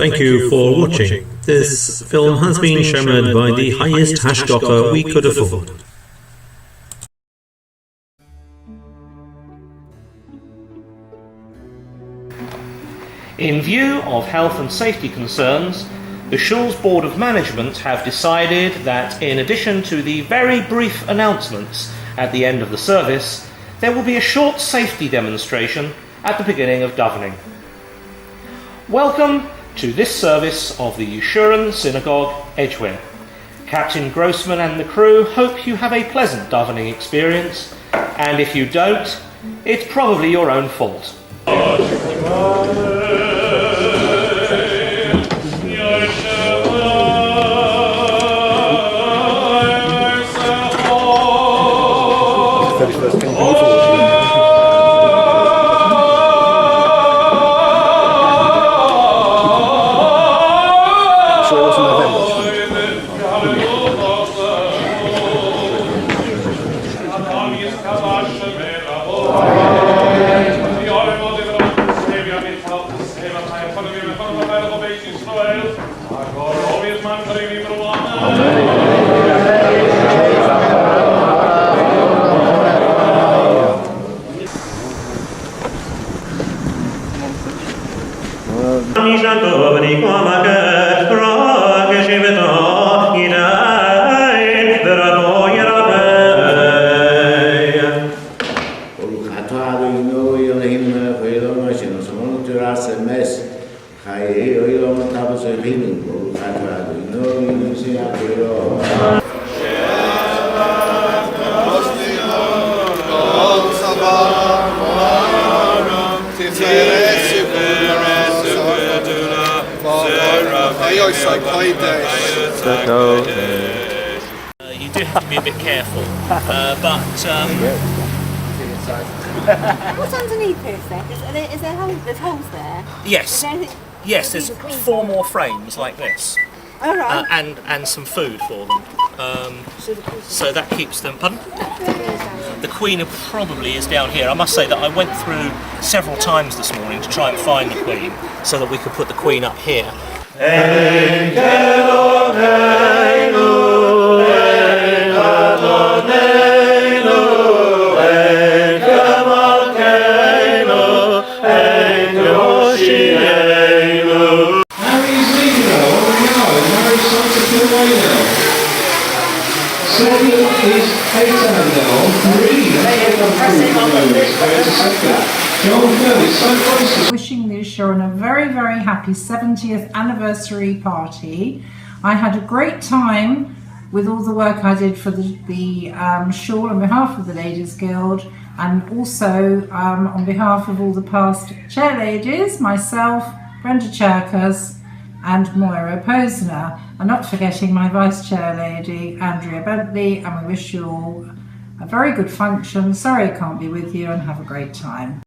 thank you for watching. This film has been shown by the highest hashdocker we could afford. In view of health and safety concerns, the Shul's Board of Management have decided that in addition to the very brief announcements at the end of the service, there will be a short safety demonstration at the beginning of davening. Welcome to this service of the Yeshurun Synagogue, Edgware. Captain Grossman and the crew hope you have a pleasant davening experience, and if you don't, it's probably your own fault. You do have to be a bit careful, What's underneath this then? Is there holes? There's holes there? Yes. Yes, there's 4 more frames like this. All right. And some food for them. So that keeps them... Pardon? The Queen probably is down here. I must say that I went through several times this morning to try and find the Queen so that we could put the Queen up here. Wishing the Yeshurun a very, very happy 70th anniversary party. I had a great time with all the work I did for the shul on behalf of the Ladies Guild, and also on behalf of all the past chair ladies, myself, Brenda Cherkas and Moira Posner, and not forgetting my vice chair lady, Andrea Bentley, and we wish you all a very good function. Sorry I can't be with you, and have a great time.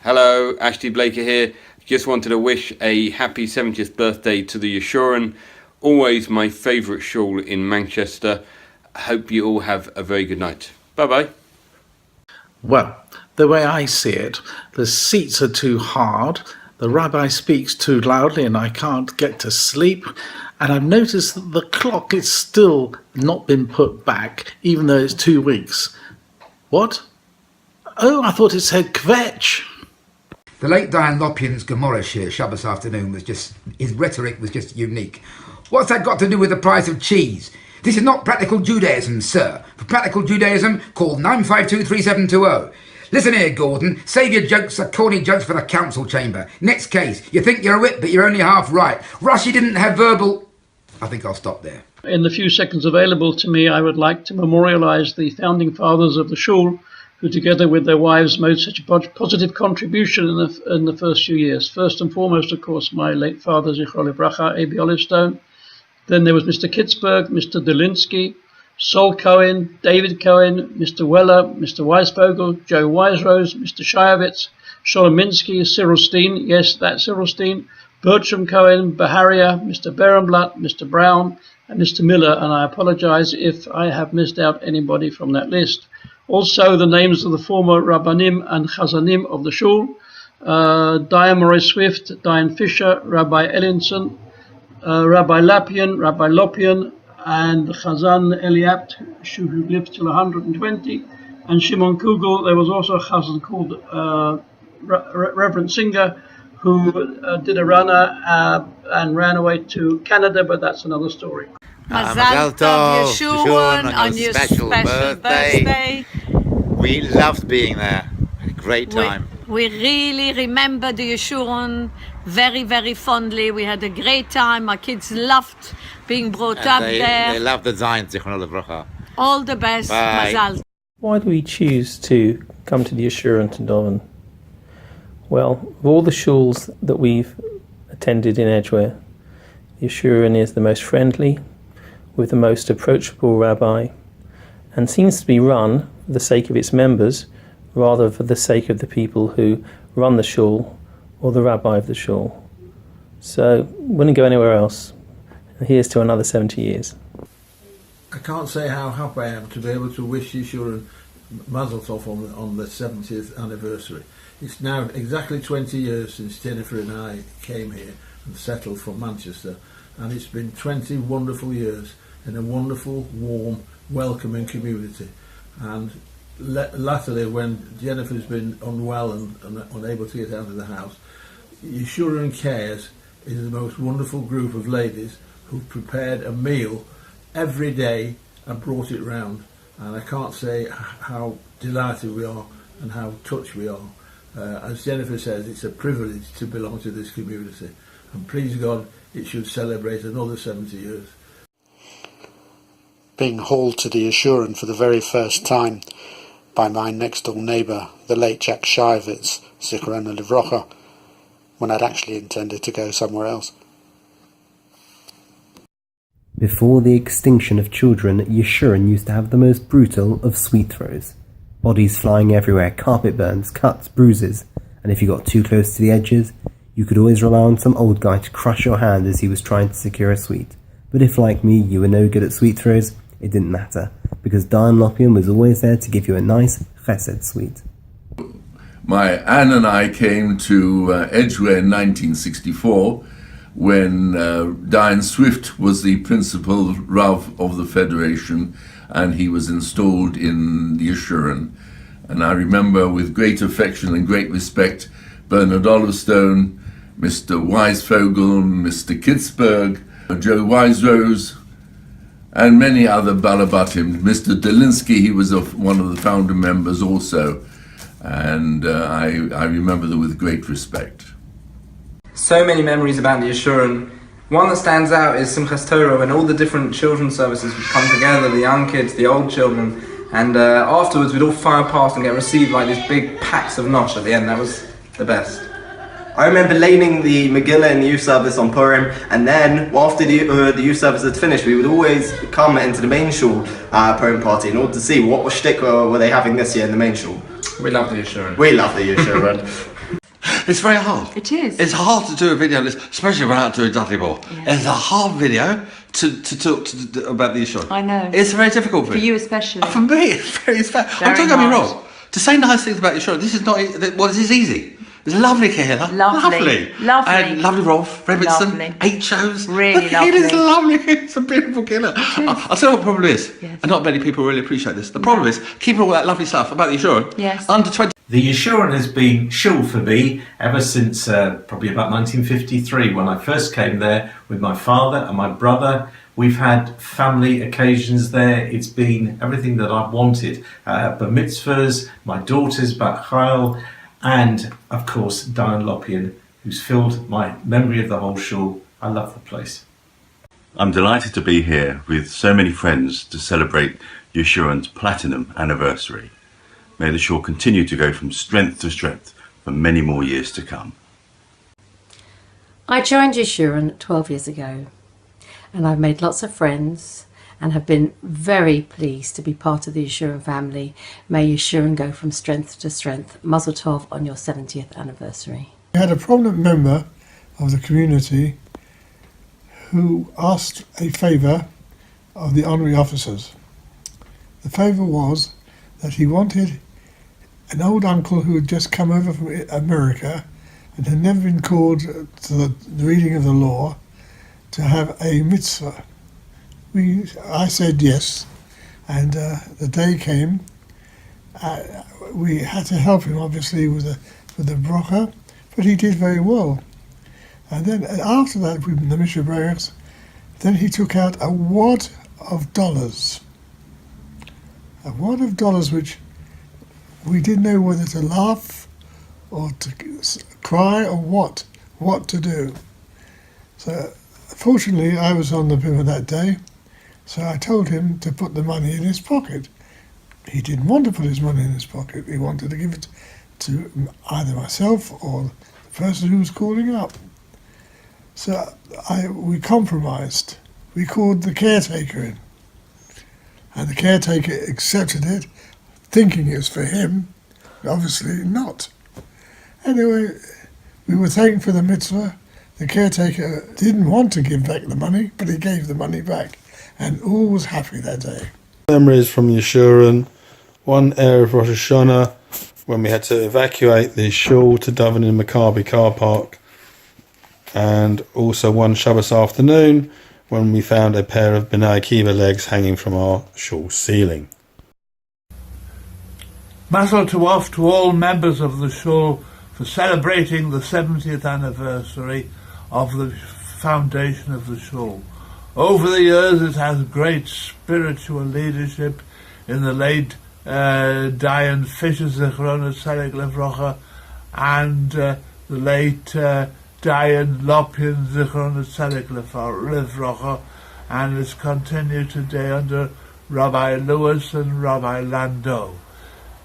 Hello, Ashley Blaker here. Just wanted to wish a happy 70th birthday to the Yeshurun. Always my favourite shul in Manchester. I hope you all have a very good night. Bye-bye. Well, the way I see it, the seats are too hard, the rabbi speaks too loudly and I can't get to sleep, and I've noticed that the clock is still not been put back, even though it's 2 weeks. What? Oh, I thought it said kvetch. The late Diane Lopian's Gomorrah Shir Shabbos afternoon was just, his rhetoric was just unique. What's that got to do with the price of cheese? This is not practical Judaism, sir. For practical Judaism, call 9523720. Listen here, Gordon. Save your jokes are corny jokes for the council chamber. Next case. You think you're a wit, but you're only half right. Rashi didn't have verbal... I think I'll stop there. In the few seconds available to me, I would like to memorialise the founding fathers of the shul, who together with their wives made such a positive contribution in the first few years. First and foremost, of course, my late father, Zichro Livracha, A.B. Olivestone. Then there was Mr. Kitzberg, Mr. Delinsky, Sol Cohen, David Cohen, Mr. Weller, Mr. Weisvogel, Joe Wiserose, Mr. Shayovitz, Sholominsky, Cyril Steen, yes, that's Cyril Steen, Bertram Cohen, Baharia, Mr. Berenblatt, Mr. Brown, and Mr. Miller, and I apologize if I have missed out anybody from that list. Also the names of the former Rabbanim and Chazanim of the Shul, Diane Morris-Swift, Diane Fisher, Rabbi Ellinson, Rabbi Lapien, Rabbi Lopian, and Chazan Eliapt, who lived till 120, and Shimon Kugel. There was also a Chazan called Reverend Singer, who did a runner and ran away to Canada, but that's another story. Mazal Tov, Yeshurun, on your special birthday. We loved being there. A great time. We really remember the Yeshurun very, very fondly. We had a great time. Our kids loved being brought up there. They loved the Zion, Zichrono Livrocha. All the best. Bye. Mazal. Why do we choose to come to the Yeshurun to daven? Well, of all the shuls that we've attended in Edgware, the Yeshurun is the most friendly, with the most approachable rabbi, and seems to be run for the sake of its members rather for the sake of the people who run the shul or the rabbi of the shul. So, wouldn't go anywhere else. And here's to another 70 years. I can't say how happy I am to be able to wish Yeshurun Mazel Tov on the 70th anniversary. It's now exactly 20 years since Jennifer and I came here and settled from Manchester, and it's been 20 wonderful years in a wonderful, warm, welcoming community. And latterly, when Jennifer's been unwell and unable to get out of the house, Yeshurun Cares is the most wonderful group of ladies who prepared a meal every day and brought it round. And I can't say how delighted we are and how touched we are. As Jennifer says, it's a privilege to belong to this community. And please God, it should celebrate another 70 years. Being hauled to the Yeshurun for the very first time by my next door neighbour, the late Jack Shivitz, Zichrono Livrocha, when I'd actually intended to go somewhere else. Before the extinction of children, Yeshurun used to have the most brutal of sweet throws. Bodies flying everywhere, carpet burns, cuts, bruises, and if you got too close to the edges, you could always rely on some old guy to crush your hand as he was trying to secure a sweet. But if, like me, you were no good at sweet throws, it didn't matter, because Diane Lopian was always there to give you a nice chesed sweet. My Anne and I came to Edgware in 1964 when Diane Swift was the principal Rav of the Federation, and he was installed in the Yeshurun. And I remember with great affection and great respect Bernard Olivestone, Mr. Weisvogel, Mr. Kitzberg, Joe Wiserose, and many other Balabatim. Mr. Delinsky, he was one of the founder members also, and I remember them with great respect. So many memories about the Yeshurun. One that stands out is Simchas Torah, when all the different children's services would come together, the young kids, the old children, and afterwards we'd all file past and get received like these big packs of nosh at the end. That was the best. I remember laning the Megillah in the youth service on Purim, and then after the youth service had finished, we would always come into the main shul Purim party in order to see what shtick were they having this year in the main shul. We love the Yeshurun. We love the Yeshurun. It's very hard. It is. It's hard to do a video, especially when out to a Dudley. It's a hard video to talk about the Yeshurun. I know. It's a very difficult for thing. you especially. For me, it's very. Don't get me wrong. To say nice things about Yeshurun, this is not. Well, this is easy. It's lovely Kehillah. Lovely. And lovely Rolf Robinson. Lovely. 8 shows. Really It lovely. is lovely. It's a beautiful Kehillah. I'll tell you what the problem is. Yes. And not many people really appreciate this. The problem is keeping all that lovely stuff about the Yeshurun. Yes. Under 20. The Yeshurun has been shul for me ever since probably about 1953 when I first came there with my father and my brother. We've had family occasions there. It's been everything that I've wanted. Bar mitzvahs, my daughter's bat chayil, and of course Diane Lopian, who's filled my memory of the whole shul. I love the place. I'm delighted to be here with so many friends to celebrate Yeshurun's platinum anniversary. May the shul continue to go from strength to strength for many more years to come. I joined Yeshurun 12 years ago, and I've made lots of friends and have been very pleased to be part of the Yeshurun family. May Yeshurun go from strength to strength. Mazel Tov on your 70th anniversary. We had a prominent member of the community who asked a favour of the honorary officers. The favour was that he wanted an old uncle who had just come over from America and had never been called to the reading of the law to have a mitzvah. I said yes, and the day came. We had to help him, obviously, with the bracha, but he did very well. And then after that, with the Mishnah Berachos, then he took out a wad of dollars. A wad of dollars which we didn't know whether to laugh or to cry or what to do. So fortunately I was on the river that day, so I told him to put the money in his pocket. He didn't want to put his money in his pocket. He wanted to give it to either myself or the person who was calling up. So we compromised. We called the caretaker in. And the caretaker accepted it, thinking it was for him. Obviously not. Anyway, we were thankful for the mitzvah. The caretaker didn't want to give back the money, but he gave the money back. And all was happy that day. Memories from Yeshurun. One Erev Rosh Hashanah, when we had to evacuate the shul to Davening Maccabi car park. And also one Shabbos afternoon, when we found a pair of B'nai Akiva legs hanging from our shul ceiling. Mazel tov to all members of the shul for celebrating the 70th anniversary of the foundation of the shul. Over the years it has great spiritual leadership in the late Dayan Fisher Zichron Tzedek Livrocha and the late Dayan Lopin Zichron Tzedek Livrocha, and it's continued today under Rabbi Lewis and Rabbi Landau.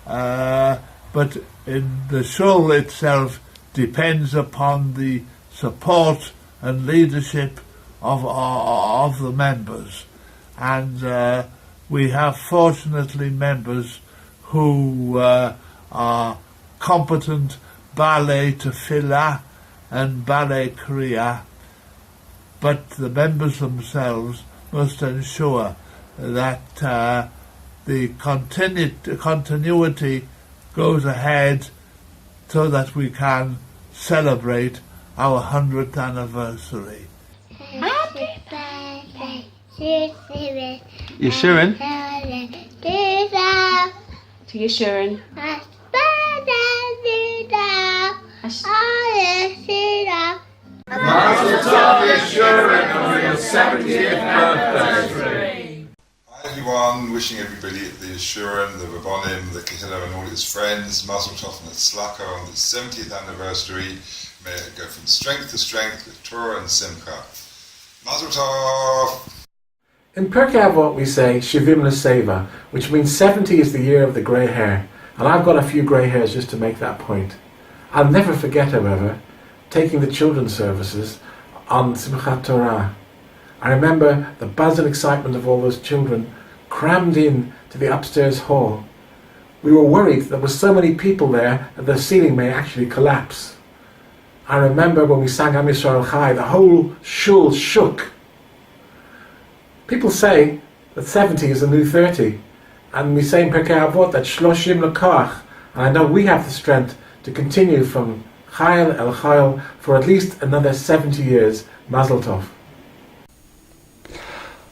But in the shul itself depends upon the support and leadership of the members, and we have fortunately members who are competent ballet tefillah and ballet kriya, but the members themselves must ensure that the continuity goes ahead so that we can celebrate our 100th anniversary. Happy birthday, Yeshurun. To Yeshurun. Mazel tov, Yeshurun, on your 70th birthday. Hi everyone, wishing everybody at the Yeshurun, the Rabbonim, the Kehillah and all its friends, Mazel tov and Tzlaka on its 70th anniversary. May it go from strength to strength with Torah and Simcha. Mazel tov! In Pirkei Avot we say Shivim L'Seva, which means 70 is the year of the grey hair. And I've got a few grey hairs just to make that point. I'll never forget, however, taking the children's services on Simchat Torah. I remember the buzz and excitement of all those children crammed in to the upstairs hall. We were worried there were so many people there that the ceiling may actually collapse. I remember when we sang Am Yisrael Chai, the whole shul shook. People say that 70 is the new 30, and we say in Pirkei Avot that Shloshim L'Koach, and I know we have the strength to continue from Chayil El Chayil for at least another 70 years. Mazel Tov.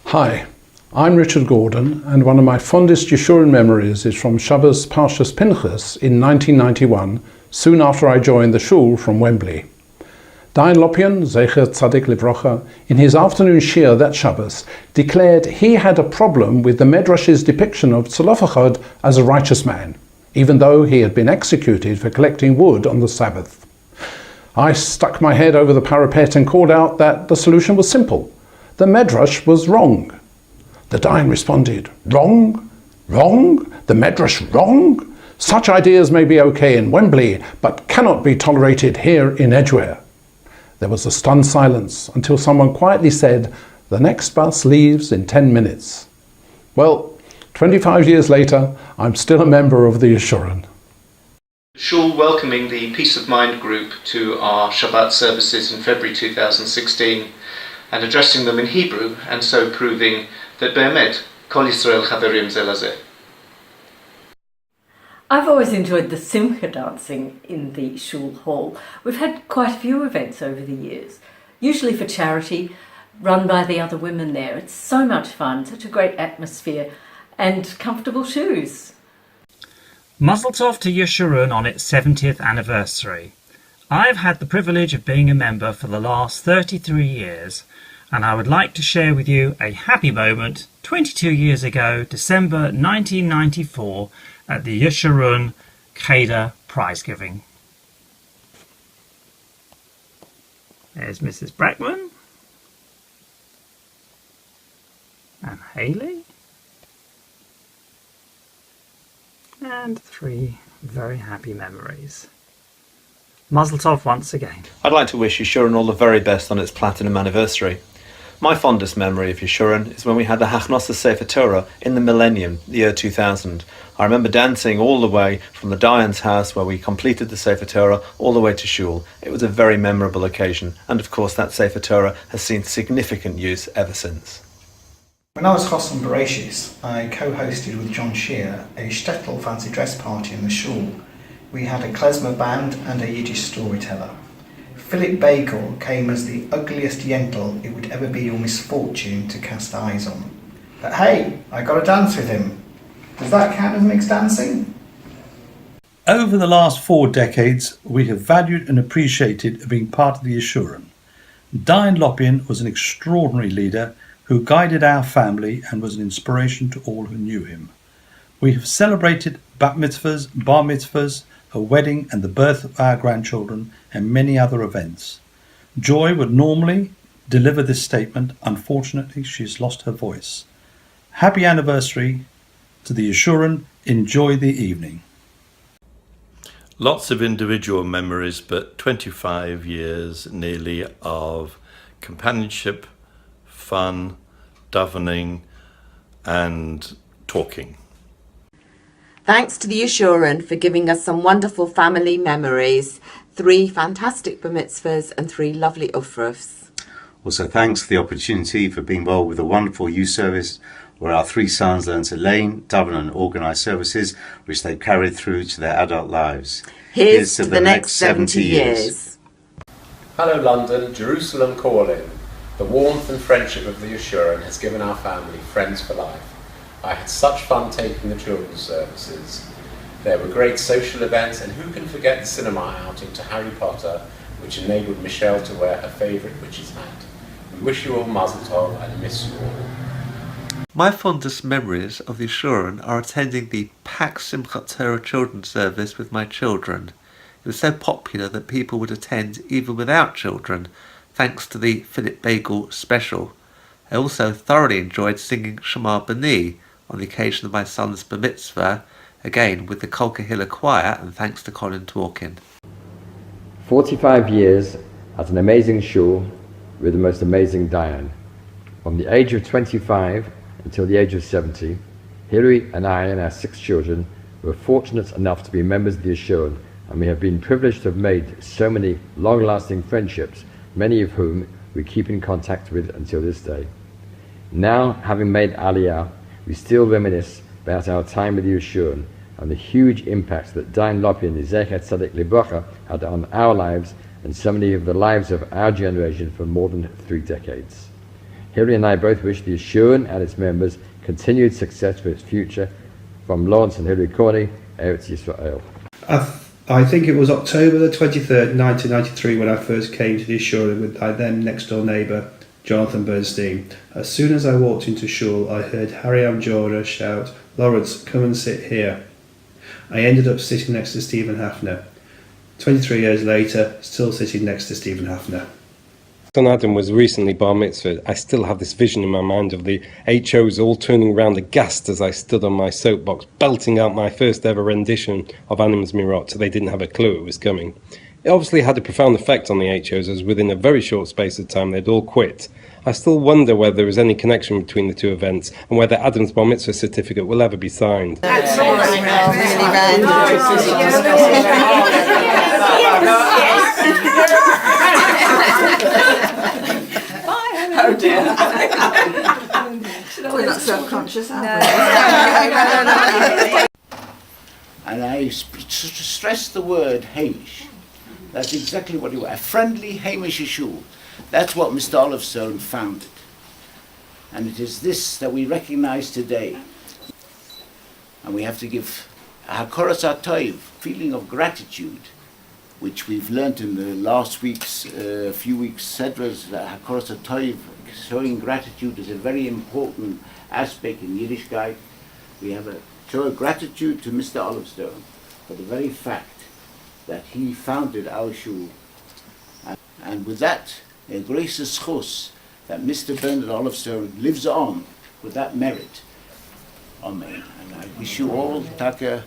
Hi, I'm Richard Gordon, and one of my fondest Yeshurun memories is from Shabbos Parshas Pinchas in 1991, soon after I joined the shul from Wembley. Dayan Lopin, Zecher Tzadik Livrocha, in his afternoon shir that Shabbos, declared he had a problem with the Medrash's depiction of Tzolofachad as a righteous man, even though he had been executed for collecting wood on the Sabbath. I stuck my head over the parapet and called out that the solution was simple. The Medrash was wrong. The Dayan responded, "Wrong? Wrong? The Medrash wrong? Such ideas may be okay in Wembley, but cannot be tolerated here in Edgware." There was a stunned silence until someone quietly said, "The next bus leaves in 10 minutes. Well, 25 years later, I'm still a member of the Yeshurun. Shul welcoming the Peace of Mind group to our Shabbat services in February 2016 and addressing them in Hebrew, and so proving that Be'emet, Kol Yisrael Chaverim Ze Lazeh. I've always enjoyed the Simcha dancing in the shul hall. We've had quite a few events over the years, usually for charity, run by the other women there. It's so much fun, such a great atmosphere, and comfortable shoes. Mazel tov to Yeshurun on its 70th anniversary. I've had the privilege of being a member for the last 33 years, and I would like to share with you a happy moment 22 years ago, December 1994, at the Yeshurun Cheder prize giving. There's Mrs. Brackman and Hayley, and 3 very happy memories. Mazel tov once again. I'd like to wish Yeshurun all the very best on its platinum anniversary. My fondest memory of Yeshurun is when we had the Hachnosa Sefer Torah in the millennium, the year 2000. I remember dancing all the way from the Dayan's house where we completed the Sefer Torah all the way to Shul. It was a very memorable occasion, and of course that Sefer Torah has seen significant use ever since. When I was Chosson Bereshis, I co-hosted with John Shear a shtetl fancy dress party in the shul. We had a klezmer band and a Yiddish storyteller. Philip Bagel came as the ugliest yentl it would ever be your misfortune to cast eyes on. But hey, I got to dance with him. Does that count as mixed dancing? Over the last 4 decades, we have valued and appreciated being part of the Yeshurun. Dayan Lopin was an extraordinary leader who guided our family and was an inspiration to all who knew him. We have celebrated bat mitzvahs, bar mitzvahs, a wedding and the birth of our grandchildren, and many other events. Joy would normally deliver this statement. Unfortunately, she has lost her voice. Happy anniversary to the Yeshurun. Enjoy the evening. Lots of individual memories, but 25 years nearly of companionship, fun, davening, and talking. Thanks to the Yeshurun for giving us some wonderful family memories, 3 fantastic bar mitzvahs and 3 lovely ufrufs. Also thanks for the opportunity for being involved with a wonderful youth service where our 3 sons learn to lane, daven and organise services which they've carried through to their adult lives. Here's to the next 70 years. Hello London, Jerusalem calling. The warmth and friendship of the Yeshurun has given our family friends for life. I had such fun taking the children's services. There were great social events, and who can forget the cinema outing to Harry Potter, which enabled Michelle to wear her favourite witch's hat. We wish you all Mazel Tov and miss you all. My fondest memories of the Yeshurun are attending the Pax Simchat Torah children's service with my children. It was so popular that people would attend even without children, thanks to the Philip Bagel special. I also thoroughly enjoyed singing Shema B'ni on the occasion of my son's bar mitzvah, again with the Kol Kahila choir, and thanks to Colin Dworkin. 45 years at an amazing shul with the most amazing Dayan. From the age of 25 until the age of 70, Hilary and I and our 6 children were fortunate enough to be members of the Yeshurun, and we have been privileged to have made so many long-lasting friendships, many of whom we keep in contact with until this day. Now, having made Aliyah, we still reminisce about our time with the Yeshurun and the huge impact that Dayan Lopin, Zechet Tzaddik Libracha, had on our lives and so many of the lives of our generation for more than 3 decades. Hilary and I both wish the Yeshurun and its members continued success for its future. From Lawrence and Hilary Corney, Eretz Yisrael. I think it was October the 23rd, 1993 when I first came to the Yeshurun with my then next door neighbour, Jonathan Bernstein. As soon as I walked into shul, I heard Harry Amjora shout, "Lawrence, come and sit here." I ended up sitting next to Stephen Hafner. 23 years later, still sitting next to Stephen Hafner. Son Adam was recently bar mitzvah. I still have this vision in my mind of the HOs all turning around aghast as I stood on my soapbox, belting out my first ever rendition of Anim's Mirot. They didn't have a clue it was coming. It obviously had a profound effect on the HOs, as within a very short space of time they'd all quit. I still wonder whether there is any connection between the 2 events and whether Adam's bar mitzvah certificate will ever be signed. Oh dear. We're not self-conscious, are we? And I stress the word Hamish. That's exactly what he was. A friendly Hamish shul. That's what Mr. Olivestone founded. And it is this that we recognize today. And we have to give a hakoras hatoiv, feeling of gratitude, which we've learnt in the last week's, few weeks' sedras, that hakoras hatoiv, showing gratitude is a very important aspect in Yiddishkeit. We have a show of gratitude to Mr. Olivestone for the very fact that he founded our shul. And with that, a grace schos that Mr. Bernard Olivestone lives on with that merit. Amen. And I wish you all, you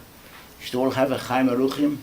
should all have a Chaim Aruchim.